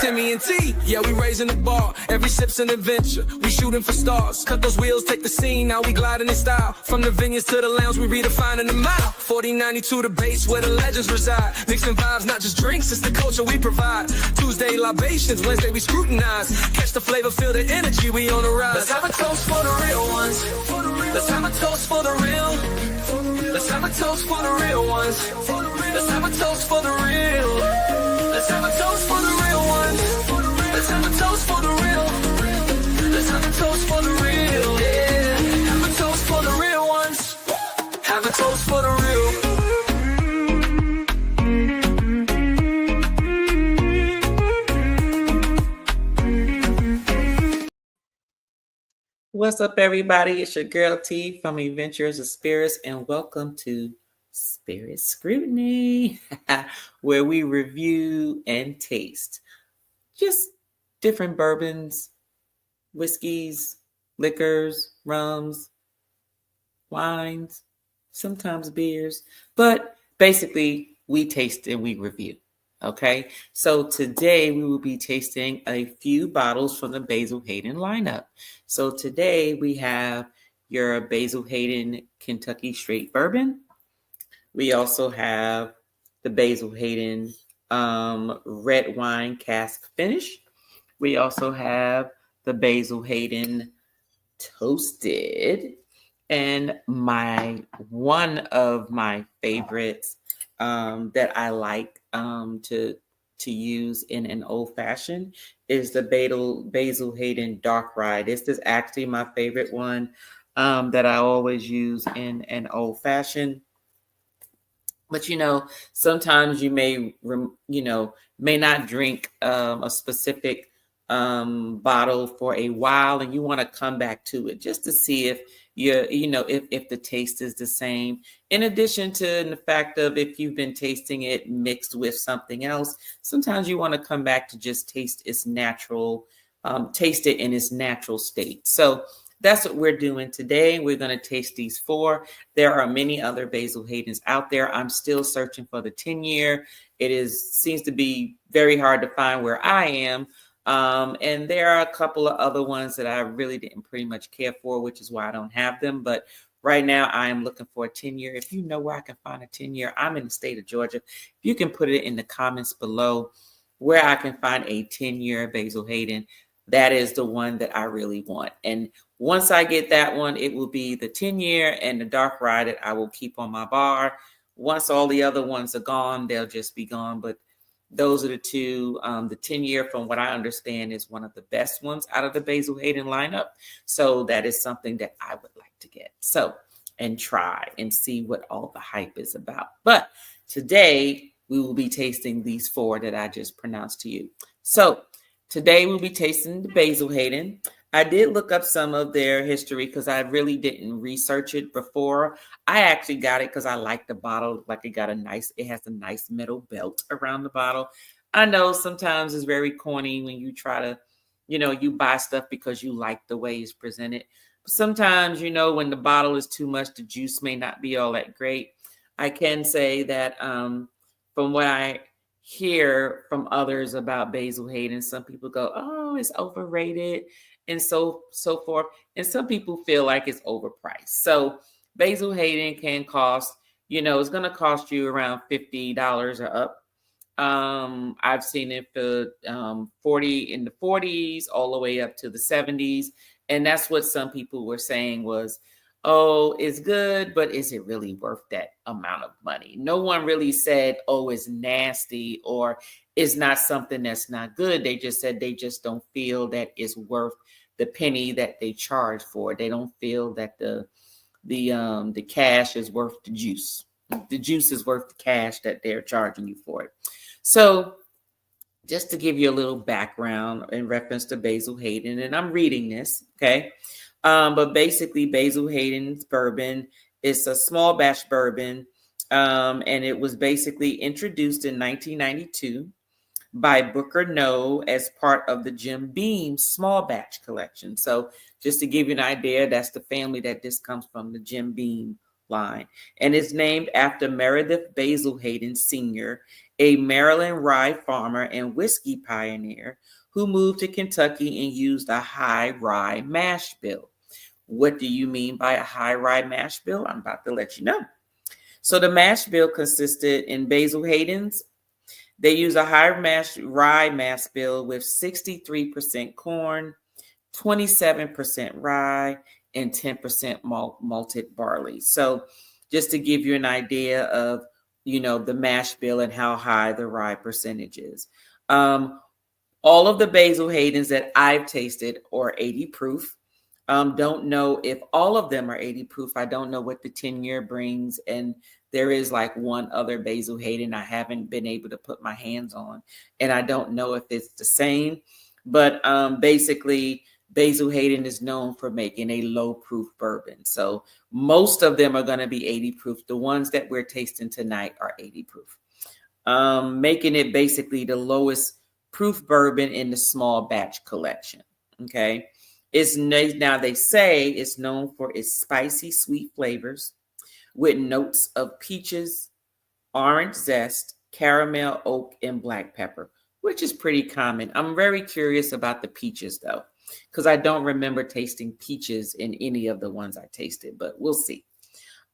Timmy and T, yeah, we raising the bar. Every sip's an adventure, we shooting for stars. Cut those wheels, take the scene, now we gliding in style. From the vineyards to the lounge, we redefining the mile. 4092 the base where the legends reside. Mixing vibes, not just drinks, it's the culture we provide. Tuesday libations, Wednesday we scrutinize. Catch the flavor, feel the energy, we on the rise. Let's have a toast for the real ones. Let's have a toast for the real. Let's have a toast for the real ones. Let's have a toast for the real. Let's have a toast for the real ones. Let's have a toast for the real. Let's have a toast for the real. Yeah. Have a toast for the real ones. Have a toast for the real. What's up, everybody? It's your girl T from Adventures of Spirits, and welcome to Spirit Scrutiny, where we review and taste just different bourbons, whiskeys, liquors, rums, wines, sometimes beers, but basically we taste and we review. Okay, so today we will be tasting a few bottles from the Basil Hayden lineup. So today we have your Basil Hayden Kentucky Straight Bourbon. We also have the Basil Hayden Red Wine Cask Finish. We also have the Basil Hayden Toasted. And one of my favorites that I like to use in an old fashioned is the Basil Hayden Dark Rye. This is actually my favorite one that I always use in an old fashioned. But sometimes you may not drink a specific bottle for a while, and you want to come back to it just to see if if the taste is the same. In addition to the fact of if you've been tasting it mixed with something else, sometimes you want to come back to just taste it in its natural state. So that's what we're doing today. We're going to taste these 4. There are many other Basil Haydens out there. I'm still searching for the 10-year. Seems to be very hard to find where I am. And there are a couple of other ones that I really didn't pretty much care for, which is why I don't have them. But right now I am looking for a 10-year. If you know where I can find a 10-year, I'm in the state of Georgia. If you can put it in the comments below where I can find a 10-year Basil Hayden, that is the one that I really want. And once I get that one, it will be the 10-year and the Dark Rye that I will keep on my bar. Once all the other ones are gone, they'll just be gone. But those are the 2. The 10-year, from what I understand, is one of the best ones out of the Basil Hayden lineup. So that is something that I would like to get. And try and see what all the hype is about. But today we will be tasting these 4 that I just pronounced to you. So today we'll be tasting the Basil Hayden. I did look up some of their history because I really didn't research it before. I actually got it because I like the bottle. Like it has a nice metal belt around the bottle. I know sometimes it's very corny when you try to, you buy stuff because you like the way it's presented. But sometimes, when the bottle is too much, the juice may not be all that great. I can say that from what I hear from others about Basil Hayden, some people go, oh, it's overrated, and so forth. And some people feel like it's overpriced. So Basil Hayden can cost, it's going to cost you around $50 or up. I've seen it for 40 in the 40s all the way up to the 70s. And that's what some people were saying was, oh, it's good, but is it really worth that amount of money? No one really said, oh, it's nasty or it's not something that's not good. They just said they just don't feel that it's worth the penny that they charge for it. They don't feel that the cash is worth the juice. The juice is worth the cash that they're charging you for it. So just to give you a little background in reference to Basil Hayden, and I'm reading this, okay? But basically, Basil Hayden's bourbon is a small batch bourbon, and it was basically introduced in 1992 by Booker Noe as part of the Jim Beam small batch collection. So just to give you an idea, that's the family that this comes from, the Jim Beam line, and is named after Meredith Basil Hayden Sr., a Maryland rye farmer and whiskey pioneer who moved to Kentucky and used a high rye mash bill. What do you mean by a high rye mash bill? I'm about to let you know. So the mash bill consisted in Basil Hayden's. They use a high rye mash bill with 63% corn, 27% rye, and 10% malted barley. So just to give you an idea of, the mash bill and how high the rye percentage is. All of the Basil Haydens that I've tasted are 80 proof. Don't know if all of them are 80 proof. I don't know what the 10-year brings. And there is like one other Basil Hayden I haven't been able to put my hands on. And I don't know if it's the same. But basically, Basil Hayden is known for making a low proof bourbon. So most of them are going to be 80 proof. The ones that we're tasting tonight are 80 proof. Making it basically the lowest proof bourbon in the small batch collection. Okay. Now they say it's known for its spicy, sweet flavors with notes of peaches, orange zest, caramel, oak, and black pepper, which is pretty common. I'm very curious about the peaches though, because I don't remember tasting peaches in any of the ones I tasted, but we'll see.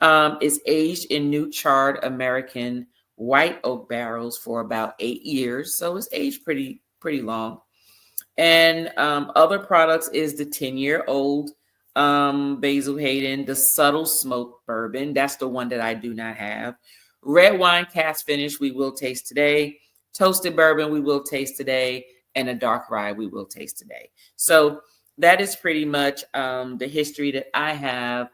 It's aged in new charred American white oak barrels for about 8 years. So it's aged pretty long. And other products is the 10-year-old Basil Hayden, the subtle smoke bourbon. That's the one that I do not have. Red wine cast finish we will taste today. Toasted bourbon we will taste today. And a dark rye we will taste today. So that is pretty much the history that I have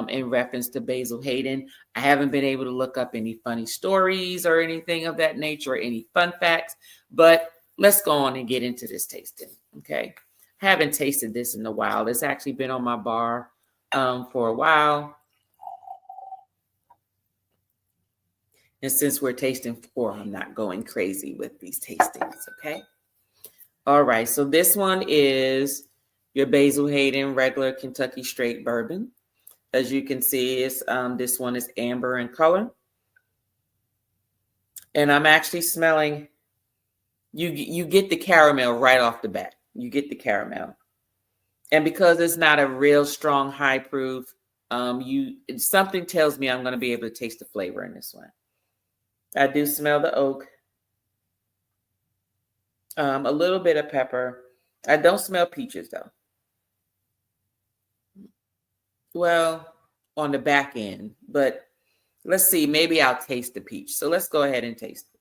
in reference to Basil Hayden. I haven't been able to look up any funny stories or anything of that nature or any fun facts, but let's go on and get into this tasting. Okay. I haven't tasted this in a while. It's actually been on my bar for a while. And since we're tasting 4, I'm not going crazy with these tastings. Okay. All right. So this one is your Basil Hayden regular Kentucky straight bourbon. As you can see, it's, this one is amber in color. And I'm actually smelling, you get the caramel right off the bat. You get the caramel. And because it's not a real strong high proof, something tells me I'm going to be able to taste the flavor in this one. I do smell the oak. A little bit of pepper. I don't smell peaches though. Well, on the back end, but let's see, maybe I'll taste the peach. So let's go ahead and taste it.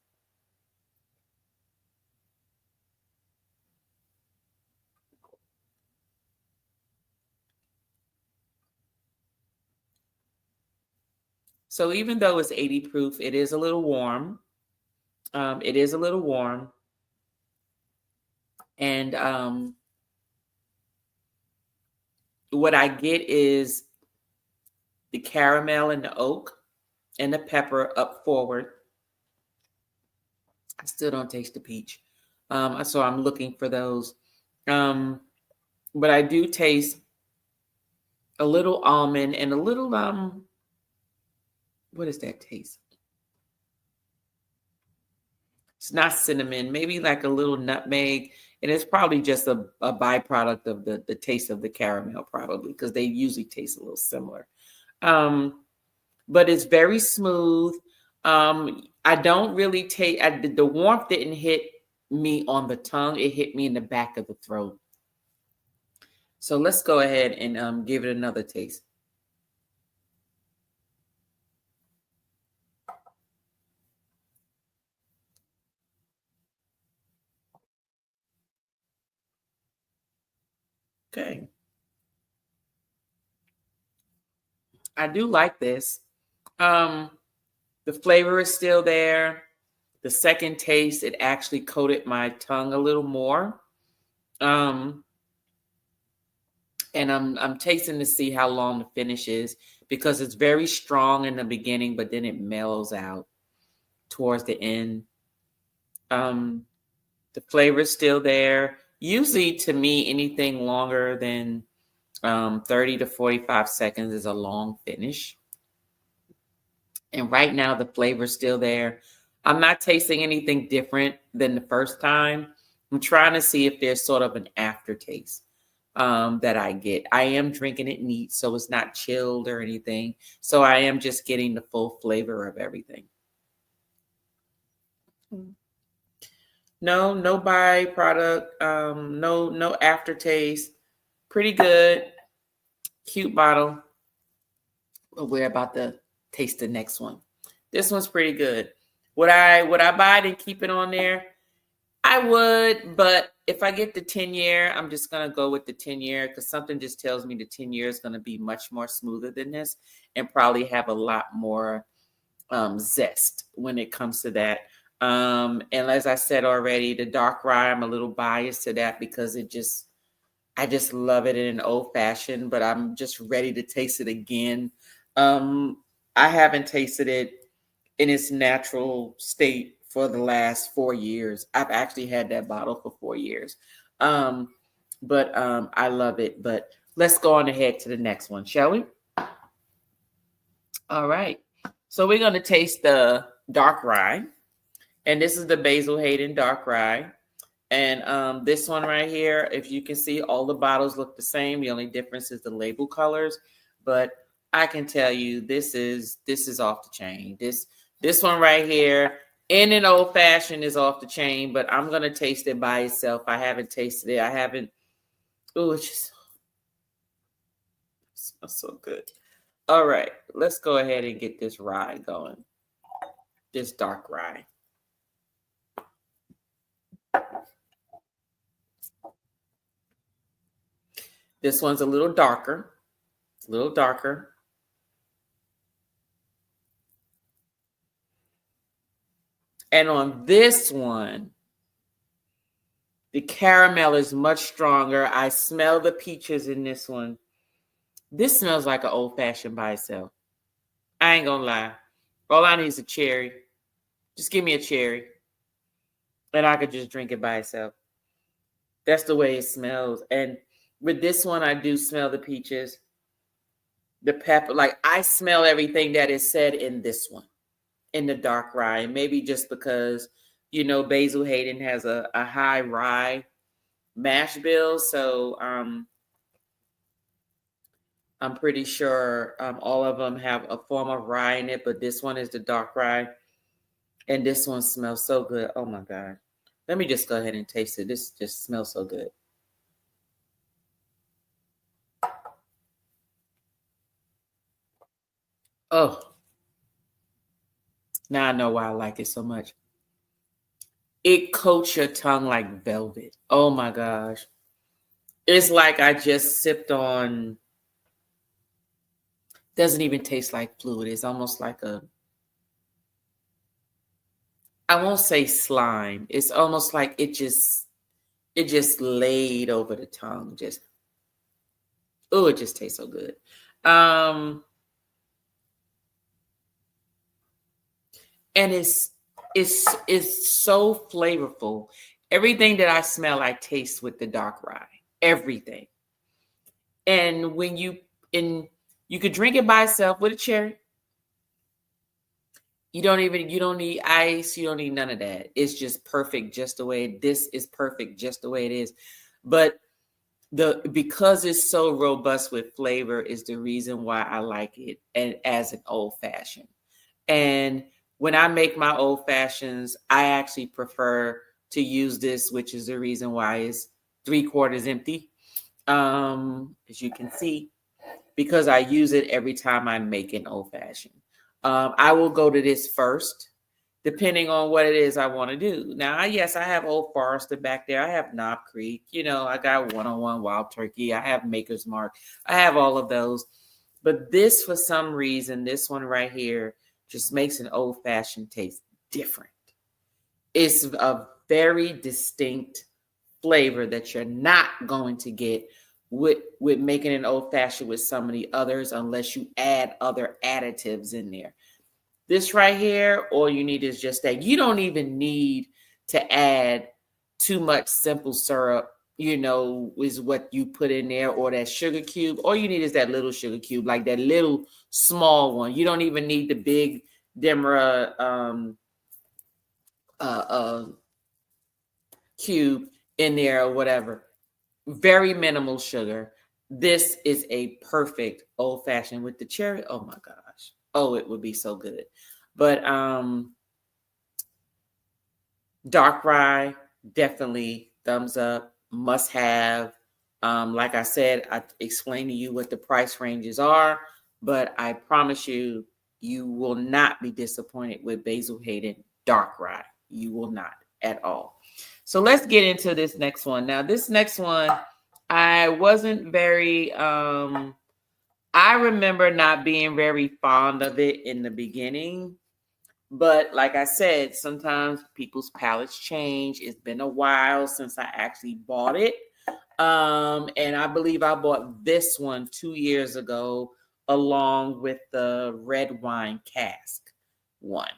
So even though it's 80 proof, it is a little warm. It is a little warm. And what I get is the caramel and the oak and the pepper up forward. I still don't taste the peach. So I'm looking for those. But I do taste a little almond and a little, what does that taste? It's not cinnamon, maybe like a little nutmeg. And it's probably just a byproduct of the taste of the caramel, probably, because they usually taste a little similar. But it's very smooth. I don't really taste, the warmth didn't hit me on the tongue. It hit me in the back of the throat. So let's go ahead and give it another taste. Okay. I do like this. The flavor is still there. The second taste, it actually coated my tongue a little more. And I'm tasting to see how long the finish is, because it's very strong in the beginning, but then it mellows out towards the end. The flavor is still there. Usually, to me, anything longer than 30 to 45 seconds is a long finish. And right now the flavor's still there. I'm not tasting anything different than the first time. I'm trying to see if there's sort of an aftertaste that I get. I am drinking it neat, so it's not chilled or anything. So I am just getting the full flavor of everything. No byproduct, no aftertaste. Pretty good. Cute bottle. But we're about to taste the next one. This one's pretty good. Would I buy it and keep it on there? I would, but if I get the 10-year, I'm just going to go with the 10-year because something just tells me the 10-year is going to be much more smoother than this and probably have a lot more zest when it comes to that. And as I said already, the dark rye, I'm a little biased to that because I just love it in an old fashioned, but I'm just ready to taste it again. I haven't tasted it in its natural state for the last 4 years. I've actually had that bottle for 4 years. But I love it. But let's go on ahead to the next one, shall we? All right. So we're going to taste the dark rye. And this is the Basil Hayden dark rye. And this one right here, if you can see, all the bottles look the same. The only difference is the label colors. But I can tell you this is off the chain. This one right here in an old fashioned is off the chain, but I'm going to taste it by itself. I haven't tasted it. Oh, it just smells so good. All right, let's go ahead and get this rye going. This dark rye. This one's a little darker. And on this one, the caramel is much stronger. I smell the peaches in this one. This smells like an old fashioned by itself. I ain't gonna lie. All I need is a cherry. Just give me a cherry. And I could just drink it by itself. That's the way it smells. And with this one, I do smell the peaches, the pepper. Like I smell everything that is said in this one, in the dark rye. Maybe just because, Basil Hayden has a high rye mash bill. So I'm pretty sure all of them have a form of rye in it, but this one is the dark rye. And this one smells so good. Oh my God. Let me just go ahead and taste it. This just smells so good. Oh, now I know why I like it so much. It coats your tongue like velvet. Oh my gosh. It's like I just sipped on, doesn't even taste like fluid. It's almost like I won't say slime. It's almost like it just laid over the tongue. It just tastes so good. And it's so flavorful. Everything that I smell, I taste with the dark rye. Everything. And you could drink it by itself with a cherry. You don't need ice. You don't need none of that. It's just perfect just the way this is perfect just the way it is. But because it's so robust with flavor is the reason why I like it and as an old fashioned. And when I make my old fashions, I actually prefer to use this, which is the reason why it's 3/4 empty. As you can see, because I use it every time I make an old fashioned. I will go to this first, depending on what it is I want to do. Now, yes, I have Old Forester back there. I have Knob Creek. I got 101 Wild Turkey. I have Maker's Mark. I have all of those. But this, for some reason, this one right here just makes an old fashioned taste different. It's a very distinct flavor that you're not going to get with making an old fashioned with some of the others unless you add other additives in there. This right here, all you need is just that. You don't even need to add too much simple syrup, is what you put in there, or that sugar cube. All you need is that little sugar cube, like that little small one. You don't even need the big Demera cube in there or whatever. Very minimal sugar. This is a perfect old fashioned with the cherry. Oh my gosh. Oh, it would be so good. But dark rye, definitely thumbs up, must have. Like I said, I explained to you what the price ranges are, but I promise you, you will not be disappointed with Basil Hayden dark rye. You will not at all. So let's get into this next one. Now, this next one, I wasn't very, I remember not being very fond of it in the beginning. But like I said, sometimes people's palates change. It's been a while since I actually bought it. And I believe I bought this one 2 years ago along with the red wine cask one.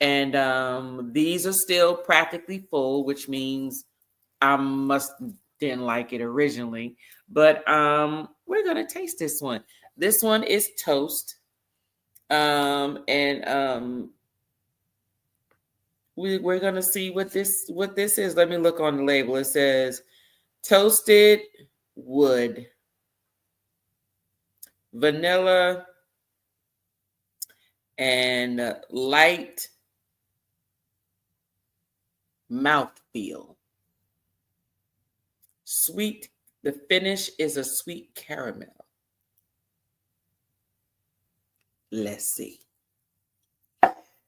And these are still practically full, which means I must didn't like it originally. But we're gonna taste this one. This one is toast. And we're gonna see what this is. Let me look on the label. It says toasted wood, vanilla, and light mouthfeel. Sweet. The finish is a sweet caramel. Let's see.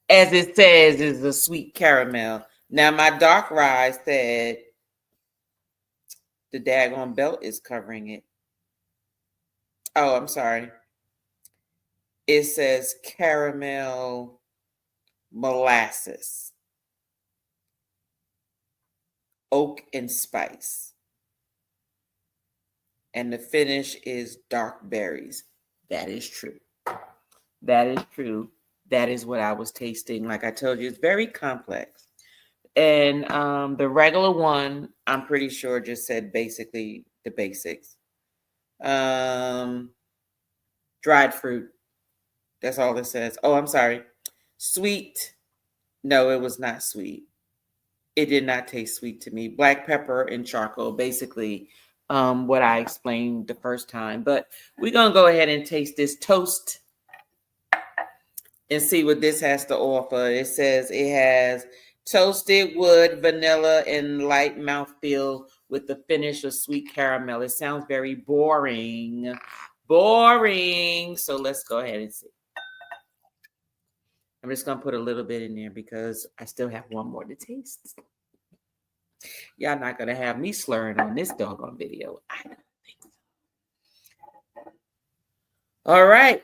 As it says, is a sweet caramel. Now, my dark rye said the daggone belt is covering it. Oh, I'm sorry. It says caramel molasses, oak and spice. And the finish is dark berries. That is true. That is true. That is what I was tasting. Like I told you, it's very complex. And the regular one, I'm pretty sure just said basically the basics. Dried fruit. That's all it says. Oh, I'm sorry. Sweet. No, it was not sweet. It did not taste sweet to me. Black pepper and charcoal, basically what I explained the first time. But we're going to go ahead and taste this toast and see what this has to offer. It says it has toasted wood, vanilla, and light mouthfeel with the finish of sweet caramel. It sounds very boring. Boring. So let's go ahead and see. I'm just going to put a little bit in there because I still have one more to taste. Y'all not going to have me slurring on this doggone video. I don't think so. All right.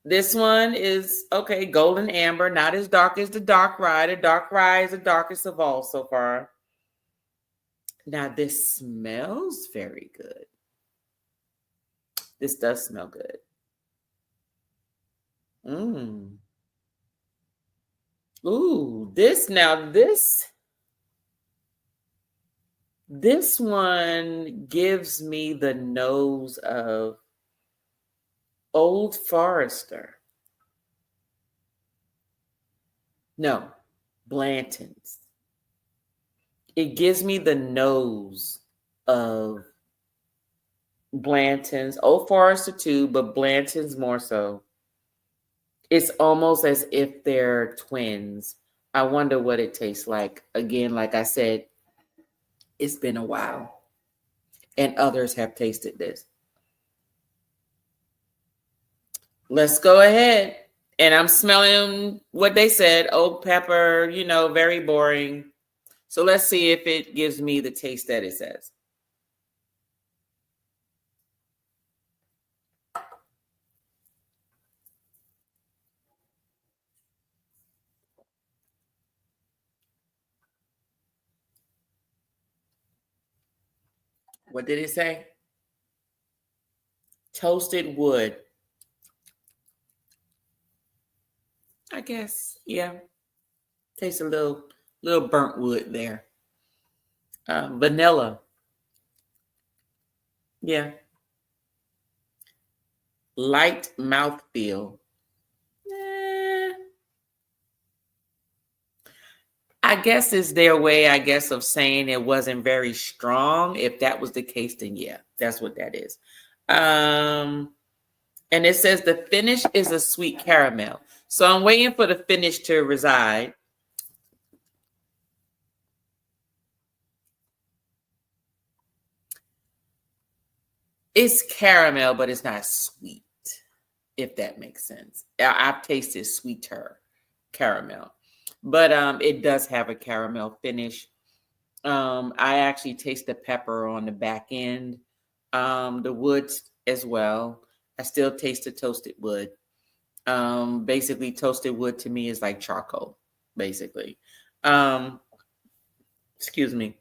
This one is, okay, golden amber, not as dark as the dark rye. The dark rye is the darkest of all so far. Now, this smells very good. This does smell good. Ooh, this one gives me the nose of Old Forester. No, Blanton's. It gives me the nose of Blanton's. Old Forester too, but Blanton's more so. It's almost as if they're twins. I wonder what it tastes like. Again, like I said, it's been a while. And others have tasted this. Let's go ahead. And I'm smelling what they said. Oak pepper, very boring. So let's see if it gives me the taste that it says. What did it say? Toasted wood. I guess, yeah. Tastes a little burnt wood there. Vanilla. Yeah. Light mouthfeel. I guess it's their way, I guess, of saying it wasn't very strong. If that was the case, then yeah, that's what that is. And it says the finish is a sweet caramel. So I'm waiting for the finish to reside. It's caramel, but it's not sweet, if that makes sense. I've tasted sweeter caramel, but it does have a caramel finish. I actually taste the pepper on the back end, the wood as well. I still taste the toasted wood. Basically, toasted wood to me is like charcoal, basically. Excuse me.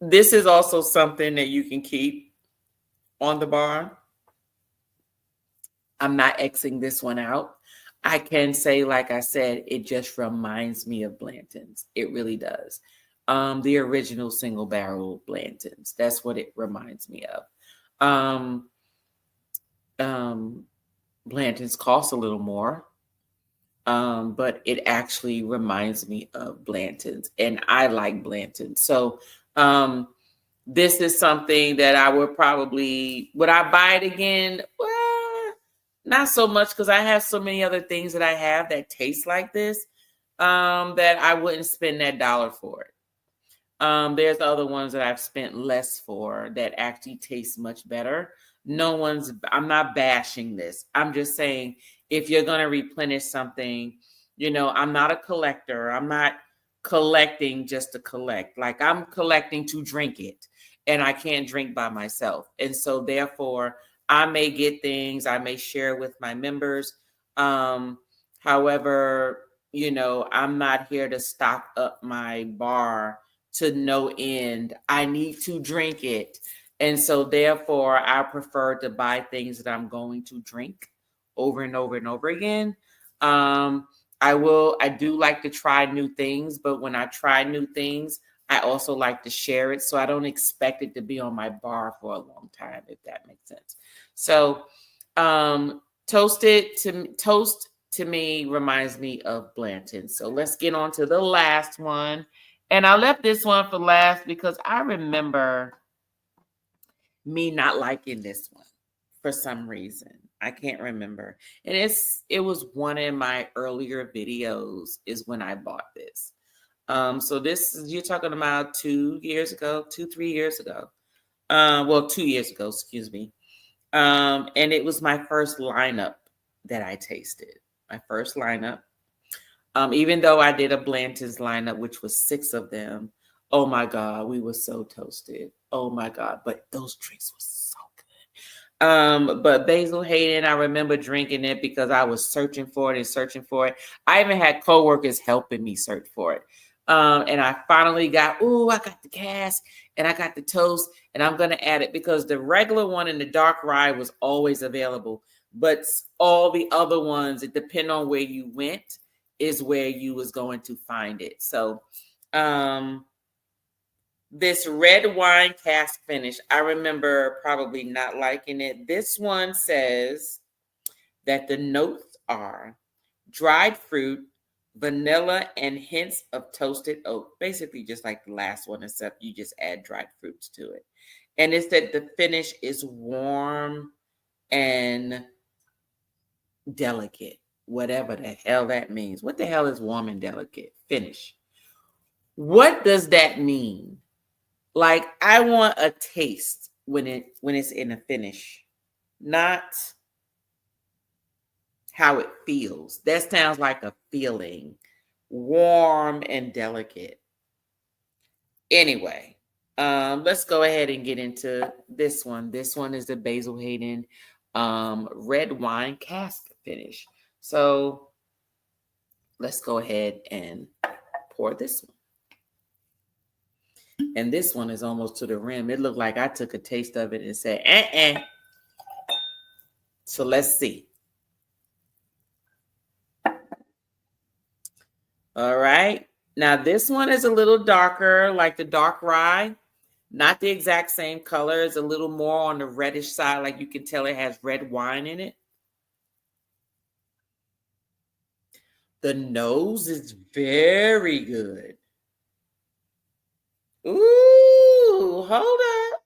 This is also something that you can keep on the bar. I'm not Xing this one out. I can say, like I said, it just reminds me of Blanton's. It really does. The original single barrel Blanton's. That's what it reminds me of. Blanton's costs a little more, but it actually reminds me of Blanton's, and I like Blanton's. So this is something that I would I buy it again? Well, not so much, because I have so many other things that I have that taste like this, that I wouldn't spend that dollar for it. There's other ones that I've spent less for that actually taste much better. I'm not bashing this. I'm just saying, if you're going to replenish something, I'm not a collector. I'm not collecting just to collect. Like, I'm collecting to drink it, and I can't drink by myself. And so therefore, I may get things, I may share with my members. However, I'm not here to stock up my bar to no end. I need to drink it. And so therefore, I prefer to buy things that I'm going to drink over and over and over again. I do like to try new things, but when I try new things, I also like to share it. So I don't expect it to be on my bar for a long time, if that makes sense. So toast to me reminds me of Blanton. So let's get on to the last one. And I left this one for last because I remember me not liking this one for some reason. I can't remember. And it was one of my earlier videos is when I bought this. So you're talking about 3 years ago. 2 years ago, excuse me. And it was my first lineup that I tasted. My first lineup. Even though I did a Blanton's lineup, which was 6 of them. Oh my God, we were so toasted. Oh my God, but those drinks were so good. But Basil Hayden, I remember drinking it because I was searching for it. I even had coworkers helping me search for it. And I finally I got the cask and I got the toast, and I'm going to add it because the regular one in the dark rye was always available. But all the other ones, it depends on where you went, is where you was going to find it. So this red wine cask finish, I remember probably not liking it. This one says that the notes are dried fruit, vanilla, and hints of toasted oak. Basically just like the last one, except you just add dried fruits to it. And it's that the finish is warm and delicate, whatever the hell that means. What the hell is warm and delicate? Finish. What does that mean? Like, I want a taste when it's in a finish, not how it feels. That sounds like a feeling. Warm and delicate. Anyway, let's go ahead and get into this one. This one is the Basil Hayden red wine cask finish. So let's go ahead and pour this one. And this one is almost to the rim. It looked like I took a taste of it and said, So let's see. All right. Now this one is a little darker, like the dark rye. Not the exact same color. It's a little more on the reddish side. Like you can tell it has red wine in it. The nose is very good. Ooh, hold up.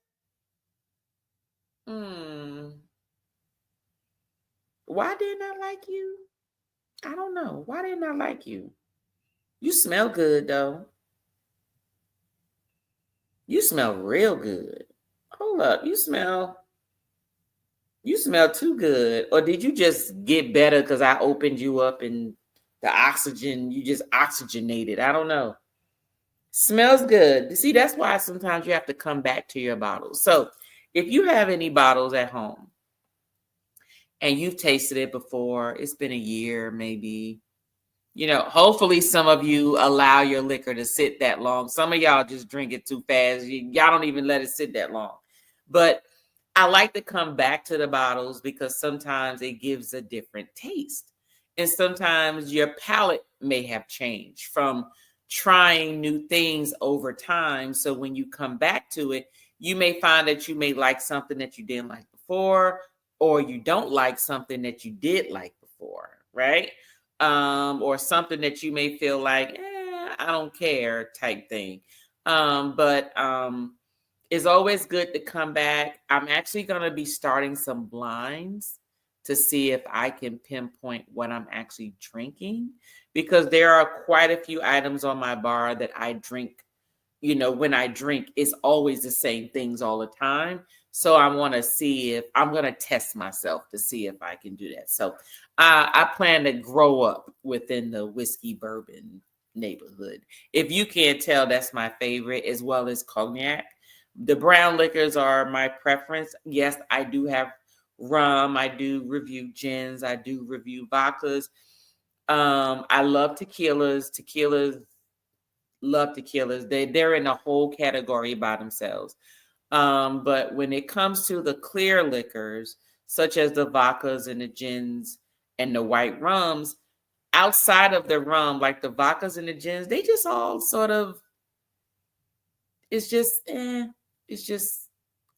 Why didn't I like you? I don't know. Why didn't I like you? You smell good though. You smell real good. Hold up. You smell too good. Or did you just get better because I opened you up and the oxygen, you just oxygenated? I don't know. Smells good. See, that's why sometimes you have to come back to your bottles. So if you have any bottles at home and you've tasted it before, it's been a year, maybe, hopefully some of you allow your liquor to sit that long. Some of y'all just drink it too fast. Y'all don't even let it sit that long. But I like to come back to the bottles because sometimes it gives a different taste. And sometimes your palate may have changed from trying new things over time. So when you come back to it, you may find that you may like something that you didn't like before, or you don't like something that you did like before, right? Or something that you may feel like, I don't care type thing. But it's always good to come back. I'm actually going to be starting some blinds to see if I can pinpoint what I'm actually drinking, because there are quite a few items on my bar that I drink. When I drink, it's always the same things all the time. So I want to see if I'm going to test myself to see if I can do that. So I plan to grow up within the whiskey bourbon neighborhood. If you can't tell, that's my favorite, as well as cognac. The brown liquors are my preference. Yes, I do have rum. I do review gins. I do review vodkas. I love tequilas. Love tequilas. They're in a whole category by themselves. But when it comes to the clear liquors, such as the vodkas and the gins and the white rums, outside of the rum, like the vodkas and the gins, they just all sort of, it's just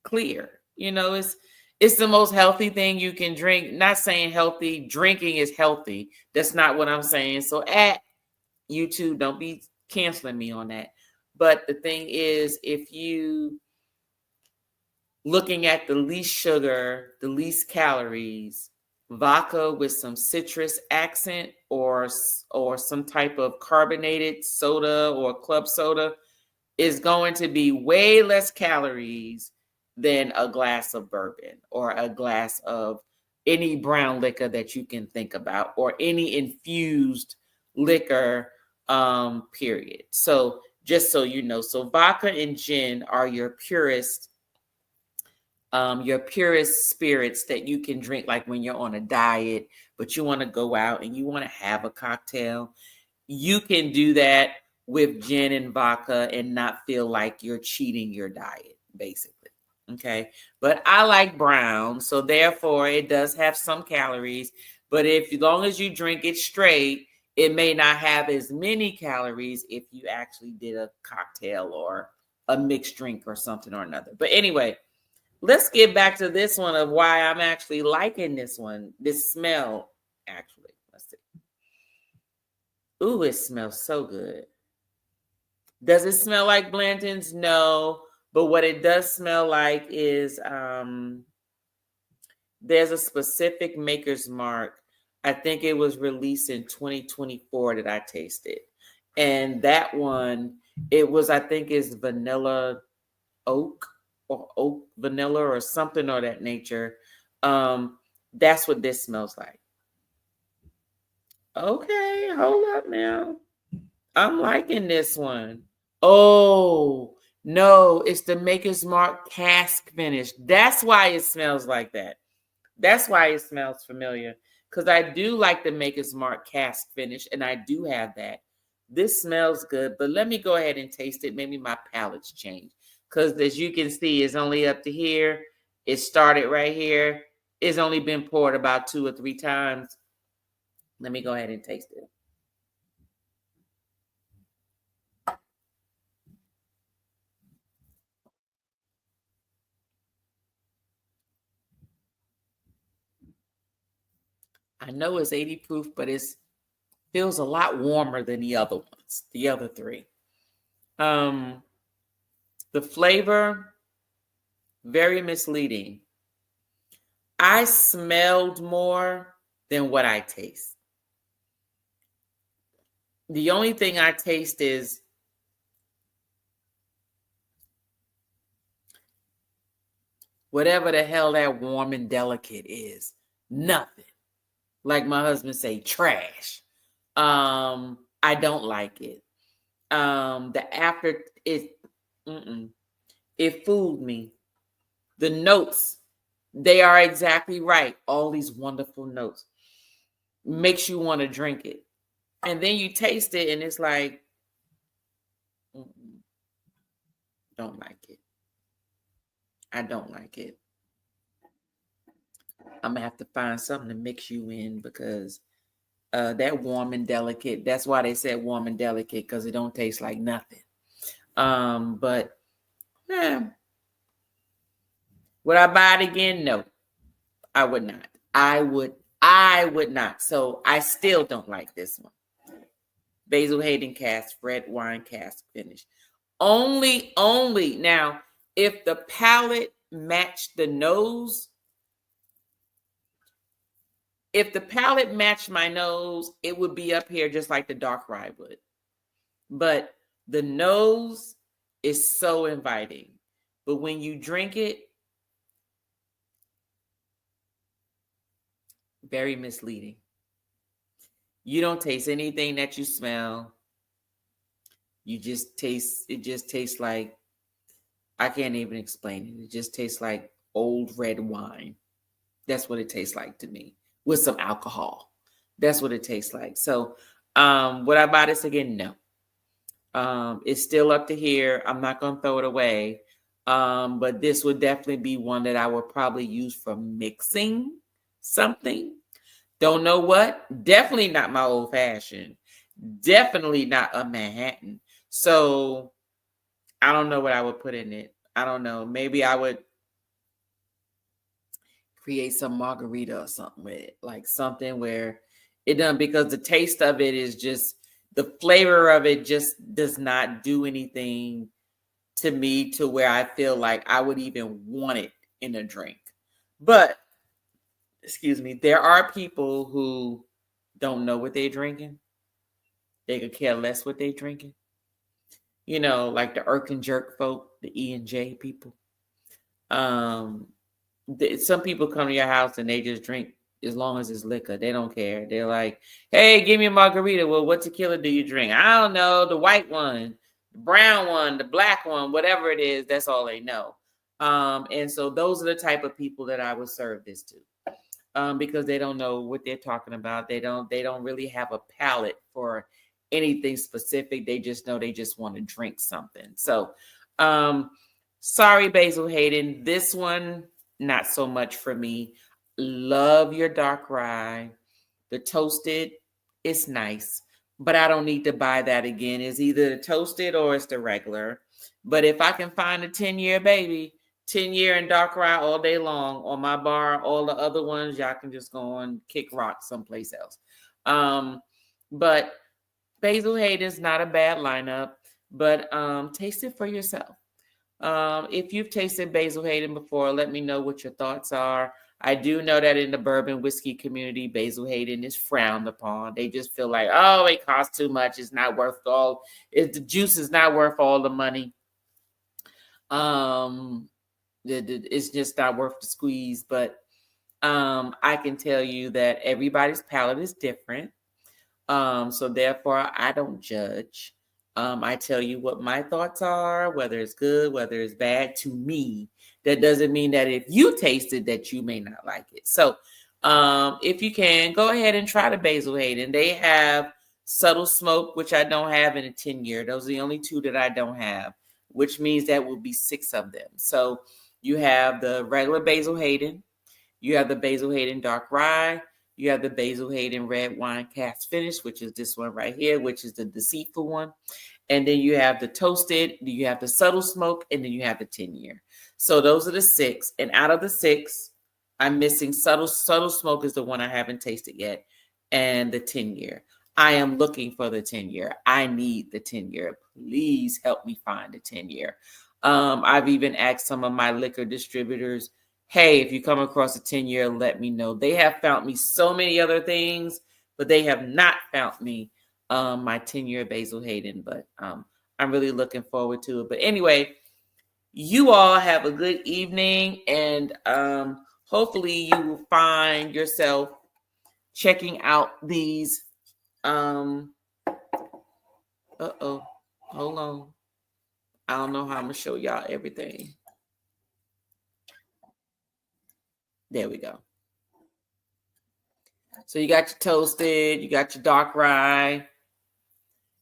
clear. It's the most healthy thing you can drink. Not saying healthy, drinking is healthy. That's not what I'm saying. So at YouTube, don't be canceling me on that. But the thing is, if you looking at the least sugar, the least calories, vodka with some citrus accent or some type of carbonated soda or club soda is going to be way less calories than a glass of bourbon or a glass of any brown liquor that you can think about, or any infused liquor, period. So just so you know, so vodka and gin are your purest spirits that you can drink, like when you're on a diet, but you want to go out and you want to have a cocktail. You can do that with gin and vodka and not feel like you're cheating your diet, basically. Okay. But I like brown, so therefore it does have some calories. But as long as you drink it straight, it may not have as many calories if you actually did a cocktail or a mixed drink or something or another. But anyway, let's get back to this one of why I'm actually liking this one. This smell, actually. Let's see. Ooh, it smells so good. Does it smell like Blanton's? No. But what it does smell like is there's a specific maker's mark. I think it was released in 2024 that I tasted. And that one, I think is vanilla oak or oak vanilla or something of that nature. That's what this smells like. Okay, hold up now. I'm liking this one. Oh, no, it's the Maker's Mark cask finish. That's why it smells like that. That's why it smells familiar. Because I do like the Maker's Mark cask finish, and I do have that. This smells good, but let me go ahead and taste it. Maybe my palate's changed. Because as you can see, it's only up to here. It started right here. It's only been poured about 2 or 3 times. Let me go ahead and taste it. I know it's 80 proof, but it's feels a lot warmer than the other ones, the other three. The flavor, very misleading. I smelled more than what I taste. The only thing I taste is whatever the hell that warm and delicate is. Nothing. Like my husband say, trash. I don't like it. The after it fooled me. The notes, they are exactly right. All these wonderful notes makes you want to drink it, and then you taste it, and it's like, don't like it. I don't like it. I'm gonna have to find something to mix you in because that warm and delicate. That's why they said warm and delicate, because it don't taste like nothing. But would I buy it again? No, I would not. I would not. So I still don't like this one. Basil Hayden cask, red wine cask finish. Only now, if the palate matched the nose, if the palate matched my nose, it would be up here just like the dark rye would. But the nose is so inviting. But when you drink it, very misleading. You don't taste anything that you smell. It just tastes like, I can't even explain it. It just tastes like old red wine. That's what it tastes like to me, with some alcohol. That's what it tastes like. So would I buy this again? No. It's still up to here. I'm not going to throw it away. But this would definitely be one that I would probably use for mixing something. Don't know what. Definitely not my old fashioned. Definitely not a Manhattan. So I don't know what I would put in it. I don't know. Maybe I would create some margarita or something with it. Like something where it doesn't, because the taste of it is just, the flavor of it just does not do anything to me to where I feel like I would even want it in a drink. But, excuse me, there are people who don't know what they're drinking. They could care less what they're drinking. You know, like the Irk and Jerk folk, the E and J people. Some people come to your house and they just drink as long as it's liquor. They don't care. They're like, hey, give me a margarita. Well, what tequila do you drink? I don't know. The white one, the brown one, the black one, whatever it is, that's all they know. And so those are the type of people that I would serve this to, because they don't know what they're talking about. They don't really have a palate for anything specific. They just know they just want to drink something. So, sorry, Basil Hayden. This one, not so much for me. Love your dark rye. The toasted is nice, but I don't need to buy that again. It's either the toasted or it's the regular. But if I can find a 10-year baby, 10-year and dark rye all day long on my bar, all the other ones, y'all can just go and kick rock someplace else. But Basil Hayden's not a bad lineup, but taste it for yourself. If you've tasted Basil Hayden before, let me know what your thoughts are. I do know that in the bourbon whiskey community, Basil Hayden is frowned upon. They just feel like, oh, it costs too much. It's not worth the juice is not worth all the money. It's just not worth the squeeze. But I can tell you that everybody's palate is different. So therefore, I don't judge. I tell you what my thoughts are, whether it's good, whether it's bad to me. That doesn't mean that if you taste it, that you may not like it. So if you can, go ahead and try the Basil Hayden. They have subtle smoke, which I don't have in a 10-year. Those are the only two that I don't have, which means that will be 6 of them. So you have the regular Basil Hayden. You have the Basil Hayden dark rye. You have the Basil Hayden red wine cask finish, which is this one right here, which is the deceitful one. And then you have the toasted, you have the subtle smoke, and then you have the 10-year. So those are the 6. And out of the 6, I'm missing subtle smoke is the one I haven't tasted yet, and the 10-year. I am looking for the 10-year. I need the 10-year. Please help me find the 10-year. I've even asked some of my liquor distributors, hey, if you come across a 10-year, let me know. They have found me so many other things, but they have not found me my 10-year Basil Hayden. But I'm really looking forward to it. But anyway, you all have a good evening, and hopefully you will find yourself checking out these. Hold on. I don't know how I'm gonna show y'all everything. There we go. So you got your toasted, you got your dark rye,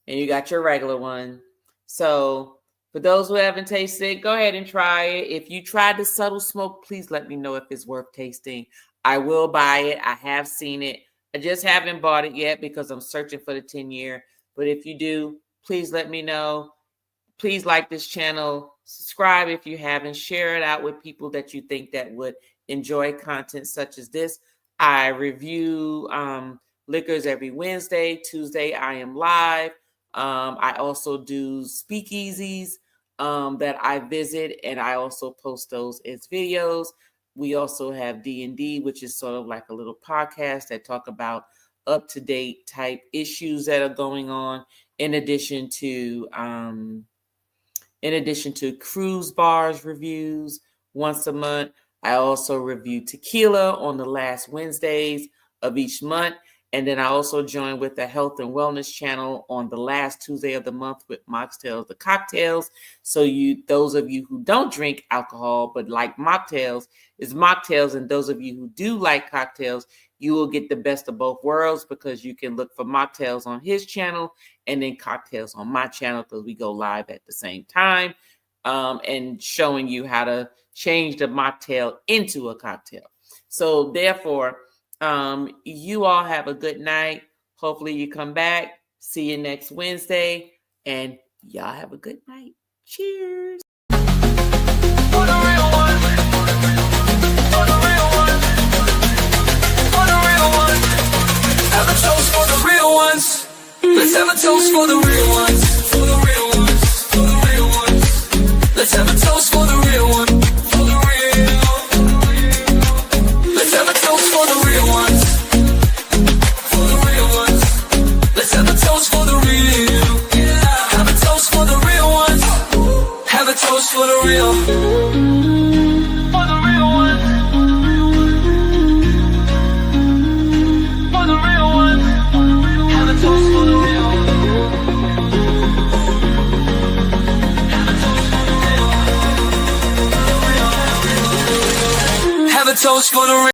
and you got your regular one. So for those who haven't tasted it, go ahead and try it. If you tried the subtle smoke, please let me know if it's worth tasting. I will buy it. I have seen it. I just haven't bought it yet because I'm searching for the 10-year. But if you do, please let me know. Please like this channel. Subscribe if you haven't. Share it out with people that you think that would enjoy content such as this. I review liquors every Wednesday. Tuesday, I am live. I also do speakeasies that I visit, and I also post those as videos. We also have D&D, which is sort of like a little podcast that talk about up-to-date type issues that are going on, in addition to cruise bars reviews once a month. I also review tequila on the last Wednesdays of each month. And then I also join with the health and wellness channel on the last Tuesday of the month with mocktails, the cocktails. So those of you who don't drink alcohol but like mocktails is mocktails. And those of you who do like cocktails, you will get the best of both worlds, because you can look for mocktails on his channel and then cocktails on my channel, because we go live at the same time and showing you how to change the mocktail into a cocktail. So therefore, you all have a good night. Hopefully you come back. See you next Wednesday. And y'all have a good night. Cheers. For the real one. For the real one. For the real one. Have a toast for the real ones. Let's have a toast for the real ones. For the real ones. For the real ones. Let's have a toast for the real one. For the real. Let's have a toast for the real ones. For the real ones. Let's have a toast for the real. Yeah. Have a toast for the real ones. Have a toast for the real. For the real ones. For the real ones. Have a toast for the real. Have a toast for the real. Have a toast for the real.